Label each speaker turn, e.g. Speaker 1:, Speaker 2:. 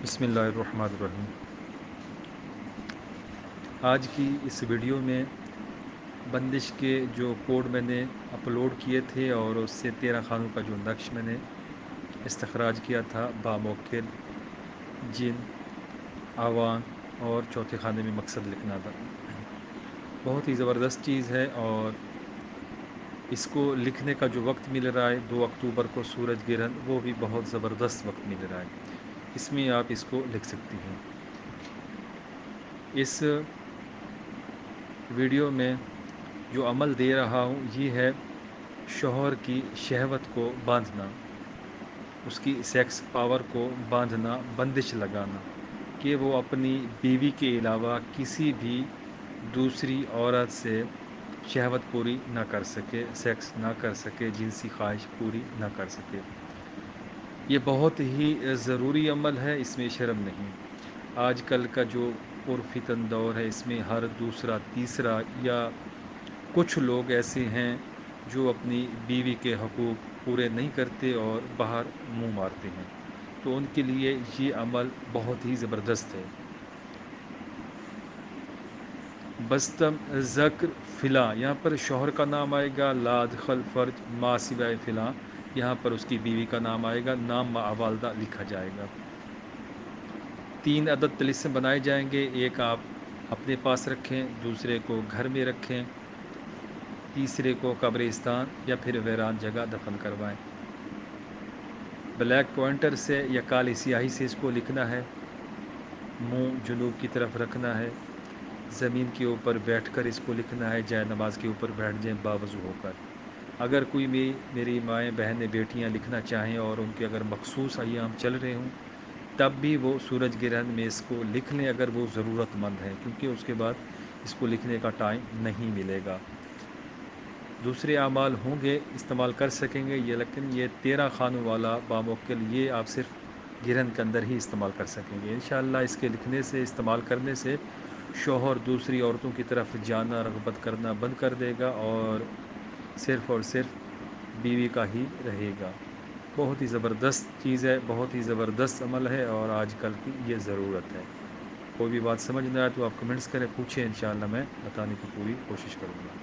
Speaker 1: بسم اللہ الرحمن الرحیم۔ آج کی اس ویڈیو میں بندش کے جو کوڈ میں نے اپلوڈ کیے تھے اور اس سے 13 خانوں کا جو نقش میں نے استخراج کیا تھا، باموکل، جن، آوان اور چوتھے خانے میں مقصد لکھنا تھا، بہت ہی زبردست چیز ہے۔ اور اس کو لکھنے کا جو وقت مل رہا ہے 2 اکتوبر کو سورج گرہن، وہ بھی بہت زبردست وقت مل رہا ہے، اس میں آپ اس کو لکھ سکتی ہیں۔ اس ویڈیو میں جو عمل دے رہا ہوں یہ ہے شوہر کی شہوت کو باندھنا، اس کی سیکس پاور کو باندھنا، بندش لگانا کہ وہ اپنی بیوی کے علاوہ کسی بھی دوسری عورت سے شہوت پوری نہ کر سکے، سیکس نہ کر سکے، جنسی خواہش پوری نہ کر سکے۔ یہ بہت ہی ضروری عمل ہے، اس میں شرم نہیں۔ آج کل کا جو پرفتن دور ہے، اس میں ہر دوسرا تیسرا یا کچھ لوگ ایسے ہیں جو اپنی بیوی کے حقوق پورے نہیں کرتے اور باہر منہ مارتے ہیں، تو ان کے لیے یہ عمل بہت ہی زبردست ہے۔ بستم ذکر فلاں، یہاں پر شوہر کا نام آئے گا، لا دخل فرج ما سوائے فلاں، یہاں پر اس کی بیوی کا نام آئے گا، نام ما والدہ لکھا جائے گا۔ 3 عدد طلسم بنائے جائیں گے، ایک آپ اپنے پاس رکھیں، دوسرے کو گھر میں رکھیں، تیسرے کو قبرستان یا پھر ویران جگہ دفن کروائیں۔ بلیک پوائنٹر سے یا کالی سیاہی سے اس کو لکھنا ہے، منہ جنوب کی طرف رکھنا ہے، زمین کے اوپر بیٹھ کر اس کو لکھنا ہے، جائے نماز کے اوپر بیٹھ جائیں باوضو ہو کر۔ اگر کوئی میری مائیں بہنیں بیٹیاں لکھنا چاہیں اور ان کے اگر مخصوص ایام چل رہے ہوں تب بھی وہ سورج گرہن میں اس کو لکھ لیں، اگر وہ ضرورت مند ہیں، کیونکہ اس کے بعد اس کو لکھنے کا ٹائم نہیں ملے گا۔ دوسرے اعمال ہوں گے استعمال کر سکیں گے یہ، لیکن یہ 13 خانوں والا باموکل یہ آپ صرف گرہن کے اندر ہی استعمال کر سکیں گے۔ انشاءاللہ اس کے لکھنے سے، استعمال کرنے سے شوہر دوسری عورتوں کی طرف جانا، رغبت کرنا بند کر دے گا اور صرف بیوی کا ہی رہے گا۔ بہت ہی زبردست چیز ہے، بہت ہی زبردست عمل ہے اور آج کل کی یہ ضرورت ہے۔ کوئی بھی بات سمجھ نہ آئے تو آپ کمنٹس کریں، پوچھیں، انشاءاللہ میں بتانے کی پوری کوشش کروں گا۔